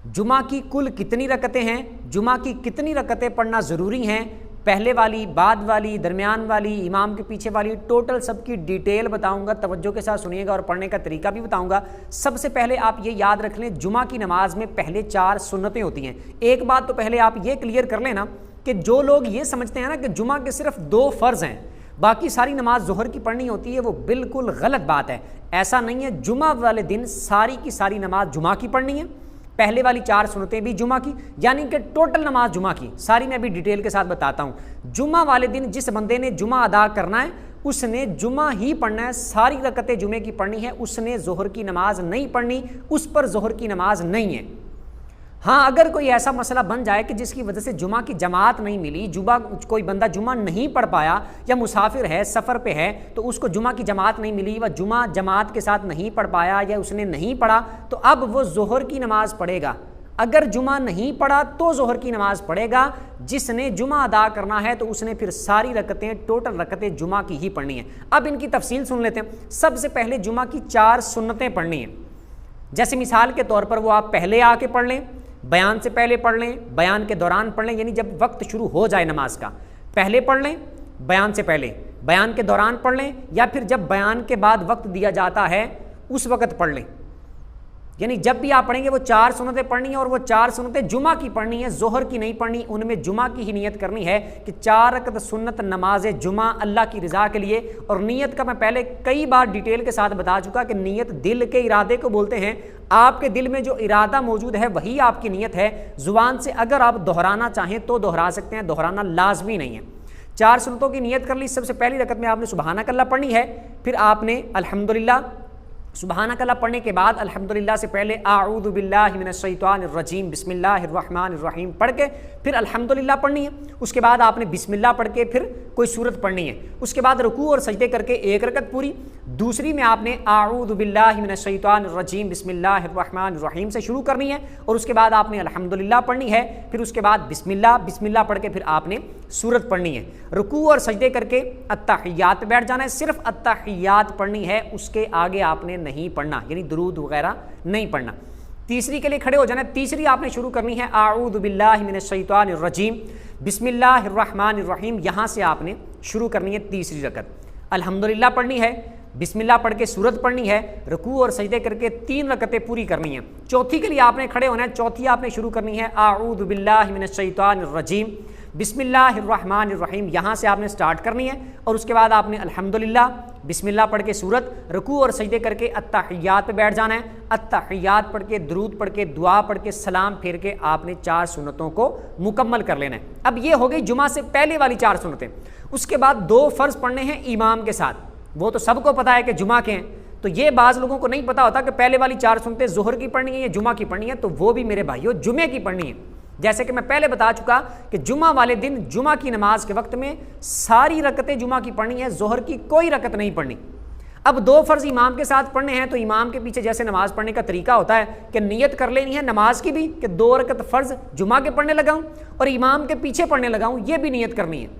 जुमा की कुल कितनी रकतें हैं, जुमा की कितनी रकतें पढ़ना ज़रूरी हैं, पहले वाली, बाद वाली, दरमियान वाली, इमाम के पीछे वाली, टोटल सबकी डिटेल बताऊंगा। तवज्जो के साथ सुनिएगा और पढ़ने का तरीका भी बताऊंगा। सबसे पहले आप ये याद रख लें, जुमा की नमाज में पहले 4 सुन्नतें होती हैं। एक बात तो पहले आप ये क्लियर कर लेना कि जो लोग ये समझते हैं ना कि जुमा के सिर्फ 2 फ़र्ज़ हैं, बाकी सारी नमाज ज़ोहर की पढ़नी होती है, वो बिल्कुल गलत बात है। ऐसा नहीं है। जुमा वाले दिन सारी की सारी नमाज जुमा की पढ़नी है, पहले वाली 4 सुन्नतें भी जुमा की, यानी कि टोटल नमाज जुमा की सारी। मैं भी डिटेल के साथ बताता हूँ। जुमा वाले दिन जिस बंदे ने जुमा अदा करना है उसने जुमा ही पढ़ना है, सारी रकतें जुमे की पढ़नी है, उसने ज़ोहर की नमाज नहीं पढ़नी, उस पर ज़ोहर की नमाज नहीं है। हाँ, अगर कोई ऐसा मसला बन जाए कि जिसकी वजह से जुमा की जमात नहीं मिली, कोई बंदा जुमा नहीं पढ़ पाया या मुसाफिर है, सफ़र पे है, तो उसको जुमा की जमात नहीं मिली, वह जुमा जमात के साथ नहीं पढ़ पाया या उसने नहीं पढ़ा, तो अब वो ज़ोहर की नमाज पढ़ेगा। अगर जुमा नहीं पढ़ा तो ज़ोहर की नमाज पढ़ेगा। जिसने जुमा अदा करना है तो उसने फिर सारी रकतें, टोटल रकतें जुमा की ही पढ़नी है। अब इनकी तफसील सुन लेते हैं। सबसे पहले जुमा की 4 सुन्नतें पढ़नी हैं। जैसे मिसाल के तौर पर वो आप पहले आके पढ़ लें, बयान से पहले पढ़ लें, बयान के दौरान पढ़ लें, यानी जब वक्त शुरू हो जाए नमाज का पहले पढ़ लें, बयान से पहले, बयान के दौरान पढ़ लें, या फिर जब बयान के बाद वक्त दिया जाता है उस वक्त पढ़ लें। यानी जब भी आप पढ़ेंगे वो 4 सुन्नतें पढ़नी है और वो 4 सुन्नतें जुमा की पढ़नी है, ज़ोहर की नहीं पढ़नी। उनमें जुमा की ही नियत करनी है कि 4 रकत सुन्नत नमाज जुमा अल्लाह की रज़ा के लिए। और नियत का मैं पहले कई बार डिटेल के साथ बता चुका कि नियत दिल के इरादे को बोलते हैं। आपके दिल में जो इरादा मौजूद है वही आपकी नियत है। ज़ुबान से अगर आप दोहराना चाहें तो दोहरा सकते हैं, दोहराना लाजमी नहीं है। 4 सुन्नतों की नियत कर ली। सबसे पहली रकत में आपने सुबहानक अल्लाह पढ़नी है, फिर आपने अल्हम्दुलिल्लाह, सुबहानक अल्लाह पढ़ने के बाद अल्हम्दुलिल्लाह से पहले आऊज़ु बिल्लाहि मिनश शैतानिर रजीम बिस्मिल्लाहिर रहमानिर रहीम पढ़ के फिर अल्हम्दुलिल्लाह पढ़नी है। उसके बाद आपने बिस्मिल्लाह पढ़ के फिर कोई सूरत पढ़नी है। उसके बाद रुकू और सजदे करके 1 रकत पूरी। दूसरी में आपने आऊज़ु बिल्लाहि मिनश शैतानिर रजीम बिस्मिल्लाहिर रहमानिर रहीम से शुरू करनी है और उसके बाद आपने अल्हम्दुलिल्लाह पढ़नी है। फिर उसके बाद बिस्मिल्लाह पढ़ के फिर आपने सूरत पढ़नी है। रुकू और सजदे करके अत्तहियात बैठ जाना है, सिर्फ अत्तहियात पढ़नी है, उसके आगे आपने नहीं पढ़ना, यानी दुरूद वगैरह नहीं पढ़ना। तीसरी के लिए खड़े हो जाना है। तीसरी आपने शुरू करनी है आऊज़ु बिल्लाहि मिनश शैतानिर रजीम बिस्मिल्लाहिर रहमानिर रहीम, यहाँ से आपने शुरू करनी है तीसरी रकत। अल्हम्दुलिल्लाह पढ़नी है, बिस्मिल्लाह पढ़ के सूरत पढ़नी है, रुकू और सजदे करके 3 रकतें पूरी करनी है। चौथी के लिए आपने खड़े होना है। चौथी आपने शुरू करनी है आऊज़ु बिल्लाहि मिनश शैतानिर रजीम बिस्मिल्लाहिर रहमानिर रहीम, यहाँ से आपने स्टार्ट करनी है और उसके बाद आपने अल्हम्दुलिल्लाह, बिस्मिल्लाह पढ़ के सूरत, रुकू और सजदे करके अत्तहियात पे बैठ जाना है। अत्तहियात पढ़ के, दुरूद पढ़ के, दुआ पढ़ के, सलाम फेर के आपने 4 सुन्नतों को मुकम्मल कर लेना है। अब ये हो गई जुमा से पहले वाली 4 सुन्नतें। उसके बाद 2 फ़र्ज़ पढ़ने हैं इमाम के साथ। वो तो सबको पता है कि जुमा के हैं, तो ये बाज़ लोगों को नहीं पता होता कि पहले वाली 4 सुन्नतें ज़ोहर की पढ़नी है या जुमा की पढ़नी है, तो वो भी मेरे भाइयों जुमे की पढ़नी है। जैसे कि मैं पहले बता चुका कि जुमा वाले दिन जुमा की नमाज के वक्त में सारी रकतें जुमा की पढ़नी है, ज़ोहर की कोई रकत नहीं पढ़नी। अब 2 फ़र्ज़ इमाम के साथ पढ़ने हैं तो इमाम के पीछे जैसे नमाज पढ़ने का तरीका होता है कि नियत कर लेनी है नमाज की भी कि 2 रकत फ़र्ज़ जुमा के पढ़ने लगाऊं और इमाम के पीछे पढ़ने लगाऊं, ये भी नियत करनी है।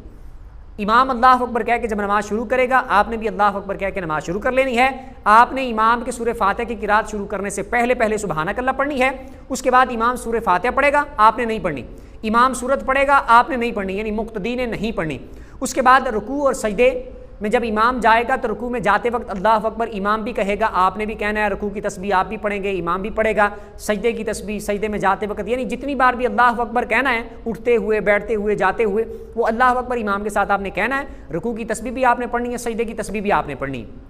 इमाम अल्लाह अकबर कह के जब नमाज शुरू करेगा आपने भी अल्लाह अकबर कह के नमाज शुरू कर लेनी है। आपने इमाम के सूरह फातिहा की किरात शुरू करने से पहले सुबहानक अल्लाह पढ़नी है। उसके बाद इमाम सूरह फातिहा पढ़ेगा, आपने नहीं पढ़नी। इमाम सूरत पढ़ेगा, आपने नहीं पढ़नी, यानी मुक्तदी ने नहीं पढ़नी। उसके बाद रुकू और सजदे में जब इमाम जाएगा तो रुकू में जाते वक्त अल्लाह अकबर इमाम भी कहेगा, आपने भी कहना है। रुकू की तस्बीह आप भी पढ़ेंगे, इमाम भी पढ़ेगा। सजदे की तस्बीह सजदे में जाते वक्त, यानी जितनी बार भी अल्लाह अकबर कहना है, उठते हुए, बैठते हुए, जाते हुए, वो अल्लाह अकबर इमाम के साथ आपने कहना है। रुकू की तस्बीह भी आपने पढ़नी है, सजदे की तस्बीह भी आपने पढ़नी है।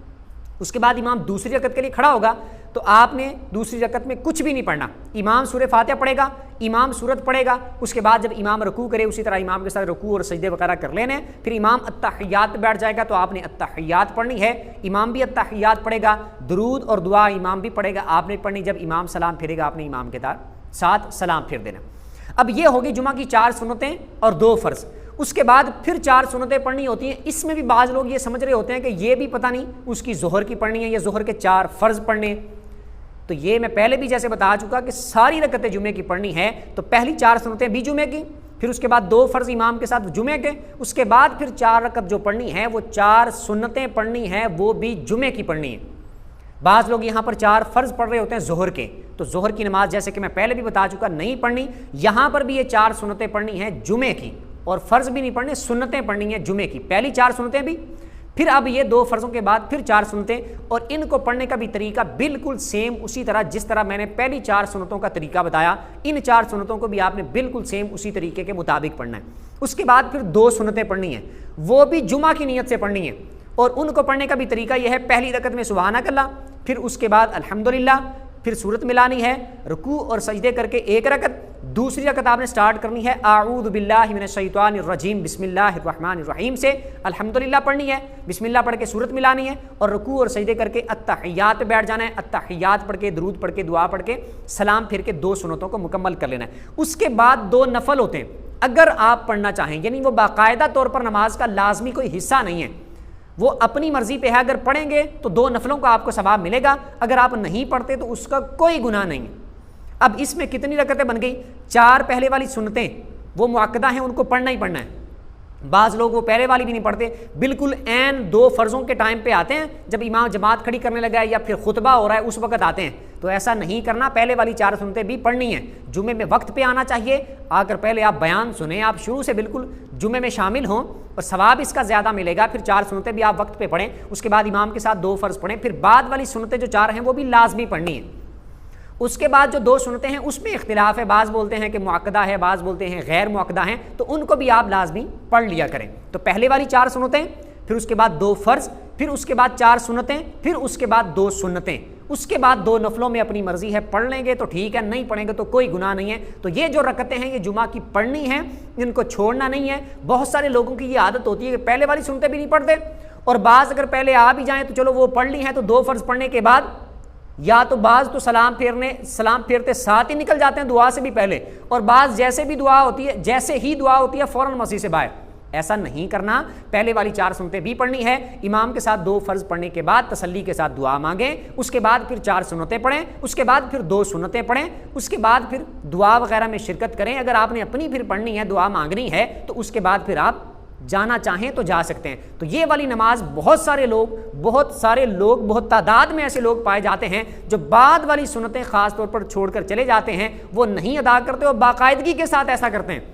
उसके बाद इमाम दूसरी रकत के लिए खड़ा होगा तो आपने दूसरी रकत में कुछ भी नहीं पढ़ना। इमाम सूरह फातिहा पढ़ेगा, इमाम सूरत पढ़ेगा। उसके बाद जब इमाम रुकू करे उसी तरह इमाम के साथ रुकू और सजदे वगैरह कर लेने। फिर इमाम अत्तहियात बैठ जाएगा तो आपने अत्तहियात पढ़नी है। इमाम भी अत्तहियात पढ़ेगा, दुरूद और दुआ इमाम भी पढ़ेगा, आपने पढ़नी। जब इमाम सलाम फेरेगा आपने इमाम के साथ सलाम फेर देना। अब ये होगी जुमा की 4 सुन्नतें और 2 फ़र्ज़। उसके बाद फिर 4 सुन्नतें पढ़नी होती हैं। इसमें भी बाज़ लोग ये समझ रहे होते हैं कि ये भी पता नहीं उसकी ज़ोहर की पढ़नी है या ज़ोहर के 4 फ़र्ज़ पढ़ने। तो ये मैं पहले भी जैसे बता चुका कि सारी रकतें जुमे की पढ़नी है। तो पहली 4 सुन्नतें भी जुमे की, फिर उसके बाद 2 फ़र्ज़ इमाम के साथ जुमे के, उसके बाद फिर 4 रकत जो पढ़नी है वो 4 सुन्नतें पढ़नी है, वो भी जुमे की पढ़नी है। बाज़ लोग यहाँ पर 4 फ़र्ज़ पढ़ रहे होते हैं ज़ोहर के, तो ज़ोहर की नमाज जैसे कि मैं पहले भी बता चुका नहीं पढ़नी, यहाँ पर भी ये 4 सुन्नतें पढ़नी है जुमे की, और फ़र्ज़ भी नहीं पढ़ने, सुन्नतें पढ़नी है जुमे की। पहली 4 सुन्नतें भी, फिर अब ये 2 फ़र्ज़ों के बाद फिर 4 सुन्नतें, और इनको पढ़ने का भी तरीका बिल्कुल सेम उसी तरह जिस तरह मैंने पहली 4 सुन्नतों का तरीका बताया, इन 4 सुन्नतों को भी आपने बिल्कुल सेम उसी तरीके के मुताबिक पढ़ना है। उसके बाद फिर 2 सुन्नतें पढ़नी है, वो भी जुमा की नीयत से पढ़नी है, और उनको पढ़ने का भी तरीका यह है, पहली रकत में सुबहानक अल्लाह, फिर उसके बाद अल्हम्दुलिल्लाह, फिर सूरत मिलानी है, रुकू और सजदे करके 1 रकत, दूसरी रकत आपने स्टार्ट करनी है आऊज़ु बिल्लाहि मिनश शैतानिर रजीम बिस्मिल्लाहिर रहमानिर रहीम से, अल्हम्दुलिल्लाह पढ़नी है, बिस्मिल्लाह पढ़ के सूरत मिलानी है, और रुकू और सजदे करके अत्तहियात पे बैठ जाना है, अत्तहियात पढ़ के, दरूद पढ़ के, दुआ पढ़ के, सलाम फिर के 2 सुन्नतों को मुकम्मल कर लेना है। उसके बाद 2 नफल होते हैं, अगर आप पढ़ना चाहें, यानी वो बाकायदा तौर पर नमाज का लाजमी कोई हिस्सा नहीं है, वो अपनी मर्जी पे है, अगर पढ़ेंगे तो 2 नफलों का आपको सवाब मिलेगा, अगर आप नहीं पढ़ते तो उसका कोई गुनाह नहीं है। अब इसमें कितनी रकतें बन गई? 4 पहले वाली सुन्नतें वो मुअक्कदा हैं, उनको पढ़ना ही पढ़ना है। बाज़ लोग वो पहले वाली भी नहीं पढ़ते, बिल्कुल ऐन 2 फ़र्ज़ों के टाइम पे आते हैं, जब इमाम जमात खड़ी करने लगा है या फिर खुतबा हो रहा है उस वक्त आते हैं, तो ऐसा नहीं करना। पहले वाली 4 सुन्नतें भी पढ़नी है, जुमे में वक्त पे आना चाहिए, आकर पहले आप बयान सुने, आप शुरू से बिल्कुल जुमे में शामिल हों और सवाब इसका ज़्यादा मिलेगा। फिर 4 सुन्नतें भी आप वक्त पे पढ़ें, उसके बाद इमाम के साथ 2 फ़र्ज़ पढ़ें, फिर बाद वाली सुन्नतें जो 4 हैं वो भी लाजमी पढ़नी है। उसके बाद जो 2 सुन्नतें हैं उसमें इख्तिलाफ है, बाज़ बोलते हैं कि मुअक्कदा है, बाज़ बोलते हैं गैर मुअक्कदा हैं, तो उनको भी आप लाजमी पढ़ लिया करें। तो पहले वाली 4 सुन्नतें, फिर उसके बाद 2 फ़र्ज़, फिर उसके बाद 4 सुन्नतें, फिर उसके बाद 2 सुन्नतें, उसके बाद 2 नफलों में अपनी मर्जी है, पढ़ लेंगे तो ठीक है, नहीं पढ़ेंगे तो कोई गुनाह नहीं है। तो ये जो रकतें हैं ये जुमा की पढ़नी है, इनको छोड़ना नहीं है। बहुत सारे लोगों की ये आदत होती है कि पहले वाली सुन्नतें भी नहीं पढ़ते, और बाज़ अगर पहले आ भी जाएँ तो चलो वो पढ़ ली हैं, तो 2 फ़र्ज़ पढ़ने के बाद या तो बाज़ तो सलाम फेरते साथ ही निकल जाते हैं दुआ से भी पहले, और बाज़ जैसे ही दुआ होती है फ़ौरन मस्जिद से बाहर। ऐसा नहीं करना, पहले वाली 4 सुन्नतें भी पढ़नी है, इमाम के साथ 2 फ़र्ज़ पढ़ने के बाद तसल्ली के साथ दुआ मांगें, उसके बाद फिर 4 सुन्नतें पढ़ें, उसके बाद फिर 2 सुन्नतें पढ़ें, उसके बाद फिर दुआ वगैरह में शिरकत करें। अगर आपने अपनी फिर पढ़नी है, दुआ मांगनी है, तो उसके बाद फिर आप जाना चाहें तो जा सकते हैं। तो ये वाली नमाज बहुत सारे लोग बहुत तादाद में ऐसे लोग पाए जाते हैं जो बाद वाली सुन्नतें ख़ास तौर पर छोड़कर चले जाते हैं, वो नहीं अदा करते और बाकायदगी के साथ ऐसा करते हैं,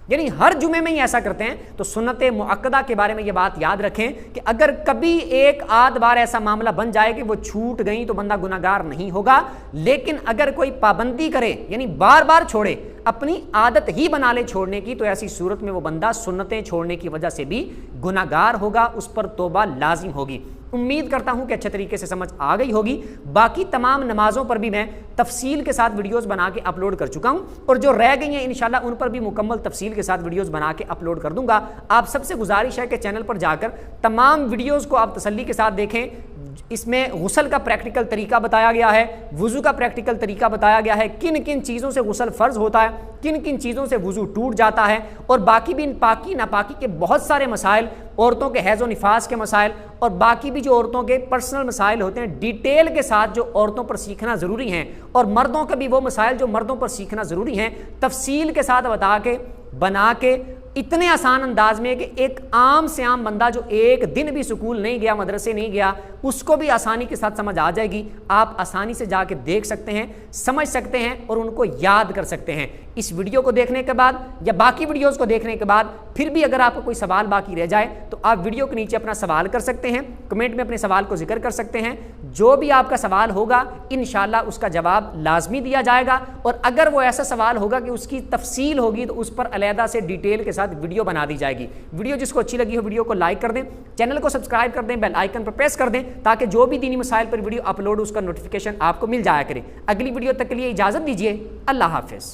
यानी हर जुमे में ही ऐसा करते हैं। तो सुन्नत मुअक्कदा के बारे में ये बात याद रखें कि अगर कभी एक आध बार ऐसा मामला बन जाए कि वो छूट गई तो बंदा गुनाहगार नहीं होगा, लेकिन अगर कोई पाबंदी करे यानी बार बार छोड़े, अपनी आदत ही बना ले छोड़ने की, तो ऐसी सूरत में वो बंदा सुन्नतें छोड़ने की वजह से भी गुनाहगार होगा, उस पर तौबा लाजिम होगी। उम्मीद करता हूं कि अच्छे तरीके से समझ आ गई होगी। बाकी तमाम नमाज़ों पर भी मैं तफसील के साथ वीडियोस बना के अपलोड कर चुका हूं, और जो रह गई हैं इंशाल्लाह उन पर भी मुकम्मल तफसील के साथ वीडियोस बना के अपलोड कर दूंगा। आप सबसे गुजारिश है कि चैनल पर जाकर तमाम वीडियोस को आप तसल्ली के साथ देखें। इसमें गुस्ल का प्रैक्टिकल तरीका बताया गया है, वुज़ू का प्रैक्टिकल तरीका बताया गया है, किन किन चीज़ों से गुस्ल फ़र्ज़ होता है, किन किन चीज़ों से वुज़ू टूट जाता है, और बाकी भी इन पाकी नापाकी के बहुत सारे मसाइल, औरतों के हैज़ व निफास के मसाइल, और बाकी भी जो औरतों के पर्सनल मसाइल होते हैं डिटेल के साथ जो औरतों पर सीखना ज़रूरी हैं, और मर्दों के भी वो मसाइल जो मर्दों पर सीखना ज़रूरी हैं, तफसील के साथ बता के बना के इतने आसान अंदाज में कि एक आम से आम बंदा जो एक दिन भी स्कूल नहीं गया, मदरसे नहीं गया, उसको भी आसानी के साथ समझ आ जाएगी। आप आसानी से जाके देख सकते हैं, समझ सकते हैं और उनको याद कर सकते हैं। इस वीडियो को देखने के बाद या बाकी वीडियोस को देखने के बाद फिर भी अगर आपको कोई सवाल बाकी रह जाए तो आप वीडियो के नीचे अपना सवाल कर सकते हैं, कमेंट में अपने सवाल को जिक्र कर सकते हैं। जो भी आपका सवाल होगा इंशाल्लाह उसका जवाब लाजमी दिया जाएगा, और अगर वो ऐसा सवाल होगा कि उसकी तफसील होगी तो उस पर अलहदा से डिटेल के साथ वीडियो बना दी जाएगी। वीडियो जिसको अच्छी लगी हो वीडियो को लाइक कर दें, चैनल को सब्सक्राइब कर दें, बेल आइकन पर प्रेस कर दें, ताकि जो भी दीनी मसाइल पर वीडियो अपलोड उसका नोटिफिकेशन आपको मिल जाया करे। अगली वीडियो तक के लिए इजाज़त दीजिए। अल्लाह हाफिज़।